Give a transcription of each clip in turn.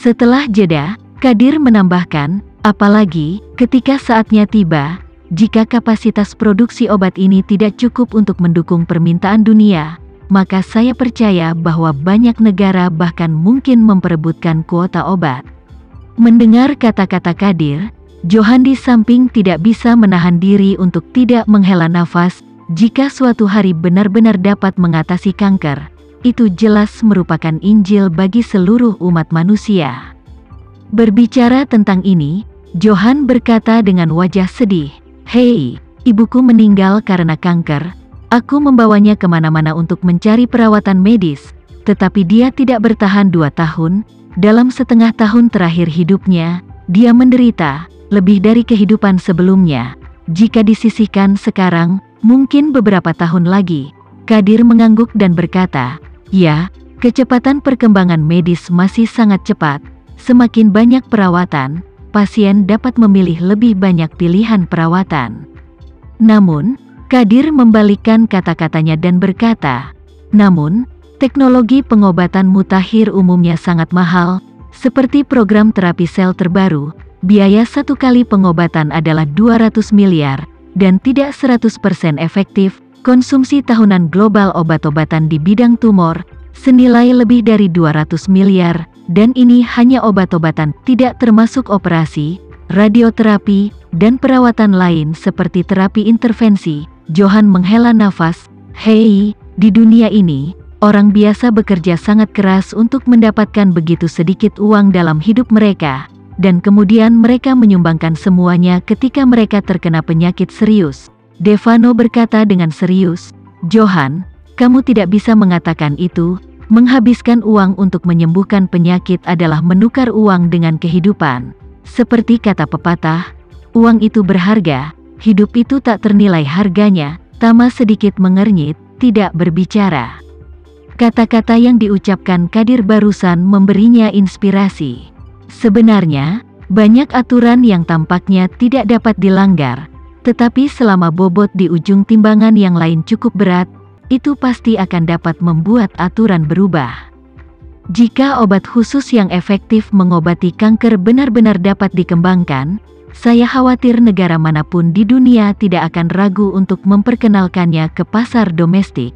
Setelah jeda, Kadir menambahkan, apalagi ketika saatnya tiba, jika kapasitas produksi obat ini tidak cukup untuk mendukung permintaan dunia, maka saya percaya bahwa banyak negara bahkan mungkin memperebutkan kuota obat. Mendengar kata-kata Kadir, Johan di samping tidak bisa menahan diri untuk tidak menghela nafas. Jika suatu hari benar-benar dapat mengatasi kanker, itu jelas merupakan Injil bagi seluruh umat manusia. Berbicara tentang ini, Johan berkata dengan wajah sedih, "Hei, ibuku meninggal karena kanker. Aku membawanya kemana-mana untuk mencari perawatan medis, tetapi dia tidak bertahan 2 tahun. Dalam setengah tahun terakhir hidupnya, dia menderita lebih dari kehidupan sebelumnya. Jika disisihkan sekarang, mungkin beberapa tahun lagi." Kadir mengangguk dan berkata, "Ya, kecepatan perkembangan medis masih sangat cepat. Semakin banyak perawatan, pasien dapat memilih lebih banyak pilihan perawatan." Namun, Kadir membalikkan kata-katanya dan berkata, "Namun, teknologi pengobatan mutakhir umumnya sangat mahal, seperti program terapi sel terbaru. Biaya satu kali pengobatan adalah 200 miliar, dan tidak 100% efektif. Konsumsi tahunan global obat-obatan di bidang tumor senilai lebih dari 200 miliar, dan ini hanya obat-obatan, tidak termasuk operasi, radioterapi, dan perawatan lain seperti terapi intervensi." Johan menghela nafas, "Hei, di dunia ini, orang biasa bekerja sangat keras untuk mendapatkan begitu sedikit uang dalam hidup mereka, dan kemudian mereka menyumbangkan semuanya ketika mereka terkena penyakit serius." Devano berkata dengan serius, "Johan, kamu tidak bisa mengatakan itu. Menghabiskan uang untuk menyembuhkan penyakit adalah menukar uang dengan kehidupan. Seperti kata pepatah, uang itu berharga, hidup itu tak ternilai harganya." Tama sedikit mengernyit, tidak berbicara. Kata-kata yang diucapkan Kadir barusan memberinya inspirasi. Sebenarnya, banyak aturan yang tampaknya tidak dapat dilanggar, tetapi selama bobot di ujung timbangan yang lain cukup berat, itu pasti akan dapat membuat aturan berubah. Jika obat khusus yang efektif mengobati kanker benar-benar dapat dikembangkan, saya khawatir negara manapun di dunia tidak akan ragu untuk memperkenalkannya ke pasar domestik.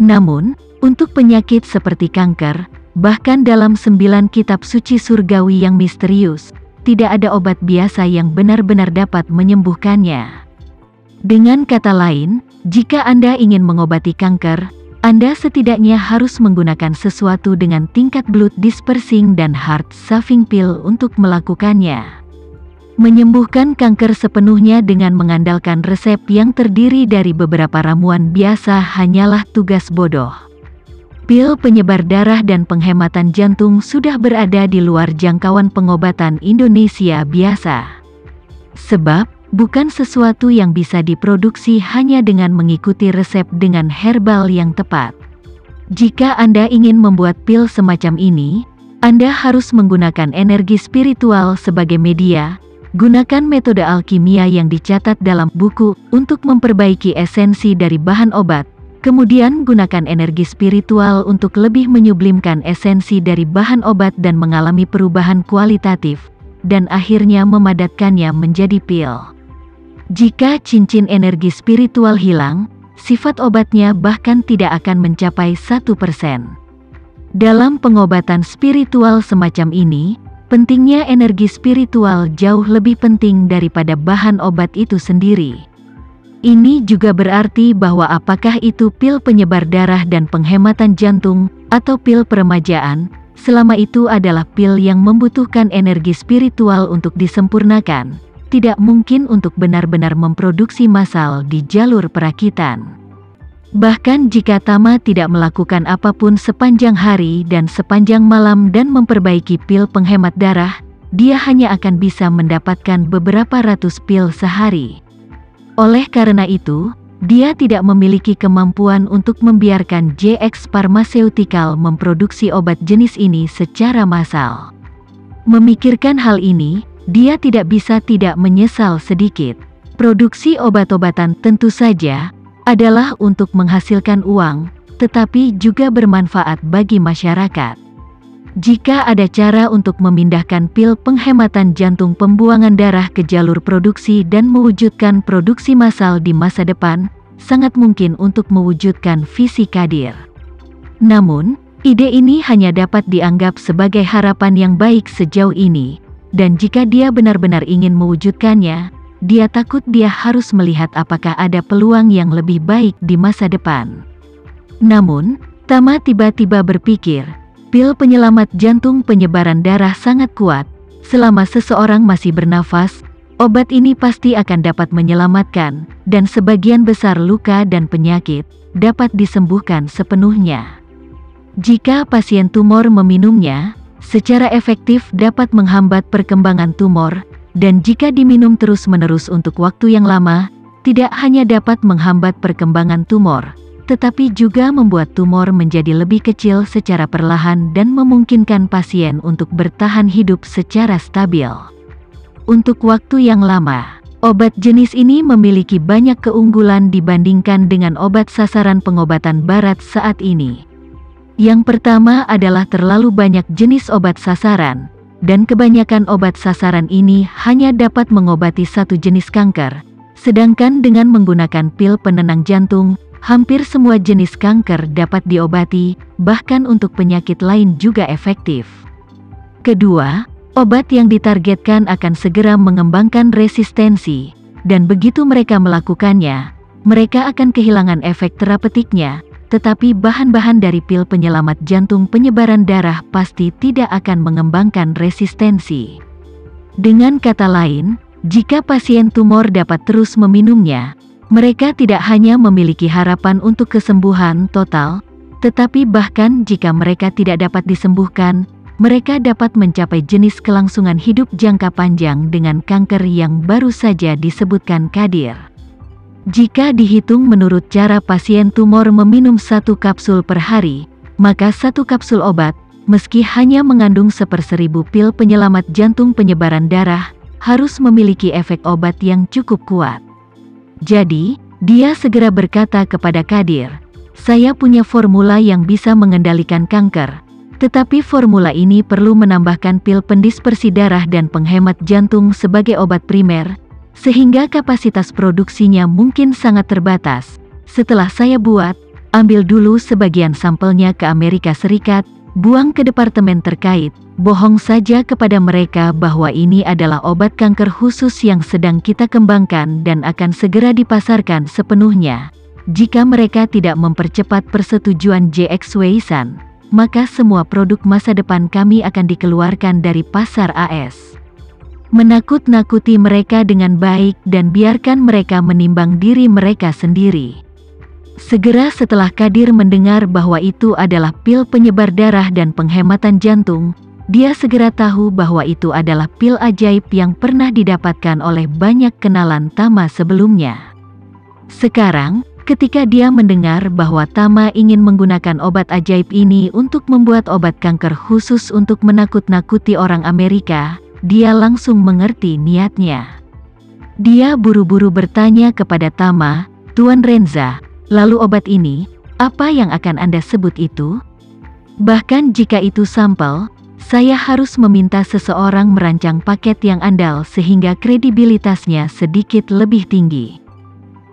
Namun, untuk penyakit seperti kanker, bahkan dalam 9 kitab suci surgawi yang misterius, tidak ada obat biasa yang benar-benar dapat menyembuhkannya. Dengan kata lain, jika Anda ingin mengobati kanker, Anda setidaknya harus menggunakan sesuatu dengan tingkat blood dispersing dan heart saving pill untuk melakukannya. Menyembuhkan kanker sepenuhnya dengan mengandalkan resep yang terdiri dari beberapa ramuan biasa hanyalah tugas bodoh. Pil penyebar darah dan penghematan jantung sudah berada di luar jangkauan pengobatan Indonesia biasa. Sebab, bukan sesuatu yang bisa diproduksi hanya dengan mengikuti resep dengan herbal yang tepat. Jika Anda ingin membuat pil semacam ini, Anda harus menggunakan energi spiritual sebagai media. Gunakan metode alkimia yang dicatat dalam buku untuk memperbaiki esensi dari bahan obat. Kemudian gunakan energi spiritual untuk lebih menyublimkan esensi dari bahan obat dan mengalami perubahan kualitatif, dan akhirnya memadatkannya menjadi pil. Jika cincin energi spiritual hilang, sifat obatnya bahkan tidak akan mencapai 1%. Dalam pengobatan spiritual semacam ini, pentingnya energi spiritual jauh lebih penting daripada bahan obat itu sendiri. Ini juga berarti bahwa apakah itu pil penyebar darah dan penghematan jantung, atau pil peremajaan, selama itu adalah pil yang membutuhkan energi spiritual untuk disempurnakan, tidak mungkin untuk benar-benar memproduksi massal di jalur perakitan. Bahkan jika Tama tidak melakukan apapun sepanjang hari dan sepanjang malam dan memperbaiki pil penghemat darah, dia hanya akan bisa mendapatkan beberapa ratus pil sehari. Oleh karena itu, dia tidak memiliki kemampuan untuk membiarkan JX Pharmaceutical memproduksi obat jenis ini secara massal. Memikirkan hal ini, dia tidak bisa tidak menyesal sedikit. Produksi obat-obatan tentu saja adalah untuk menghasilkan uang, tetapi juga bermanfaat bagi masyarakat. Jika ada cara untuk memindahkan pil penghematan jantung pembuangan darah ke jalur produksi dan mewujudkan produksi massal di masa depan, sangat mungkin untuk mewujudkan visi Qadir. Namun, ide ini hanya dapat dianggap sebagai harapan yang baik sejauh ini, dan jika dia benar-benar ingin mewujudkannya, dia takut dia harus melihat apakah ada peluang yang lebih baik di masa depan. Namun, Tama tiba-tiba berpikir, pil penyelamat jantung penyebaran darah sangat kuat. Selama seseorang masih bernafas, obat ini pasti akan dapat menyelamatkan, dan sebagian besar luka dan penyakit dapat disembuhkan sepenuhnya. Jika pasien tumor meminumnya, secara efektif dapat menghambat perkembangan tumor, dan jika diminum terus-menerus untuk waktu yang lama, tidak hanya dapat menghambat perkembangan tumor, tetapi juga membuat tumor menjadi lebih kecil secara perlahan dan memungkinkan pasien untuk bertahan hidup secara stabil. Untuk waktu yang lama, obat jenis ini memiliki banyak keunggulan dibandingkan dengan obat sasaran pengobatan barat saat ini. Yang pertama adalah terlalu banyak jenis obat sasaran, dan kebanyakan obat sasaran ini hanya dapat mengobati satu jenis kanker, sedangkan dengan menggunakan pil penenang jantung, hampir semua jenis kanker dapat diobati, bahkan untuk penyakit lain juga efektif. Kedua, obat yang ditargetkan akan segera mengembangkan resistensi, dan begitu mereka melakukannya, mereka akan kehilangan efek terapeutiknya, tetapi bahan-bahan dari pil penyelamat jantung penyebaran darah pasti tidak akan mengembangkan resistensi. Dengan kata lain, jika pasien tumor dapat terus meminumnya, mereka tidak hanya memiliki harapan untuk kesembuhan total, tetapi bahkan jika mereka tidak dapat disembuhkan, mereka dapat mencapai jenis kelangsungan hidup jangka panjang dengan kanker yang baru saja disebutkan Qadir. Jika dihitung menurut cara pasien tumor meminum 1 kapsul per hari, maka 1 kapsul obat, meski hanya mengandung 1/1000 pil penyelamat jantung penyebaran darah, harus memiliki efek obat yang cukup kuat. Jadi, dia segera berkata kepada Qadir, "Saya punya formula yang bisa mengendalikan kanker, tetapi formula ini perlu menambahkan pil pendispersi darah dan penghemat jantung sebagai obat primer, sehingga kapasitas produksinya mungkin sangat terbatas. Setelah saya buat, ambil dulu sebagian sampelnya ke Amerika Serikat, buang ke departemen terkait, bohong saja kepada mereka bahwa ini adalah obat kanker khusus yang sedang kita kembangkan dan akan segera dipasarkan sepenuhnya. Jika mereka tidak mempercepat persetujuan JX Weisan, maka semua produk masa depan kami akan dikeluarkan dari pasar AS. Menakut-nakuti mereka dengan baik dan biarkan mereka menimbang diri mereka sendiri." Segera setelah Qadir mendengar bahwa itu adalah pil penyebar darah dan penghematan jantung, dia segera tahu bahwa itu adalah pil ajaib yang pernah didapatkan oleh banyak kenalan Tama sebelumnya. Sekarang, ketika dia mendengar bahwa Tama ingin menggunakan obat ajaib ini untuk membuat obat kanker khusus untuk menakut-nakuti orang Amerika, dia langsung mengerti niatnya. Dia buru-buru bertanya kepada Tama, "Tuan Renza, lalu obat ini, apa yang akan Anda sebut itu? Bahkan jika itu sampel, saya harus meminta seseorang merancang paket yang andal sehingga kredibilitasnya sedikit lebih tinggi."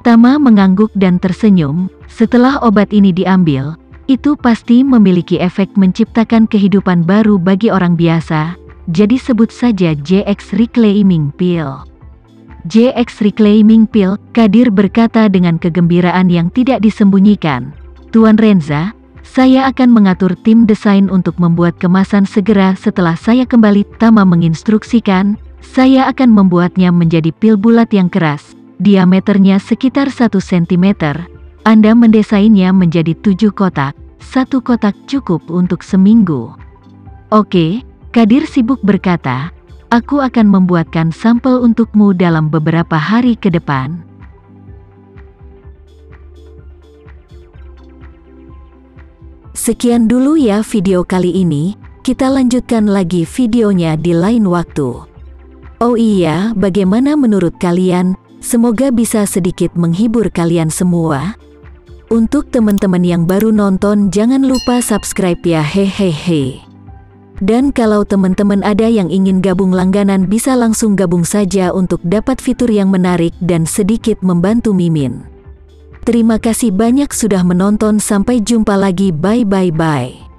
Tama mengangguk dan tersenyum. Setelah obat ini diambil, itu pasti memiliki efek menciptakan kehidupan baru bagi orang biasa, jadi sebut saja JX Reclaiming Pill. JX Reclaiming Pill, Qadir berkata dengan kegembiraan yang tidak disembunyikan. "Tuan Renza, saya akan mengatur tim desain untuk membuat kemasan segera setelah saya kembali." Tama menginstruksikan, "Saya akan membuatnya menjadi pil bulat yang keras, diameternya sekitar 1 cm. Anda mendesainnya menjadi 7 kotak, 1 kotak cukup untuk seminggu." "Oke," Qadir sibuk berkata, "aku akan membuatkan sampel untukmu dalam beberapa hari ke depan." Sekian dulu ya video kali ini, kita lanjutkan lagi videonya di lain waktu. Oh iya, bagaimana menurut kalian? Semoga bisa sedikit menghibur kalian semua. Untuk teman-teman yang baru nonton, jangan lupa subscribe ya, hehehe. Dan kalau teman-teman ada yang ingin gabung langganan bisa langsung gabung saja untuk dapat fitur yang menarik dan sedikit membantu Mimin. Terima kasih banyak sudah menonton, sampai jumpa lagi, bye.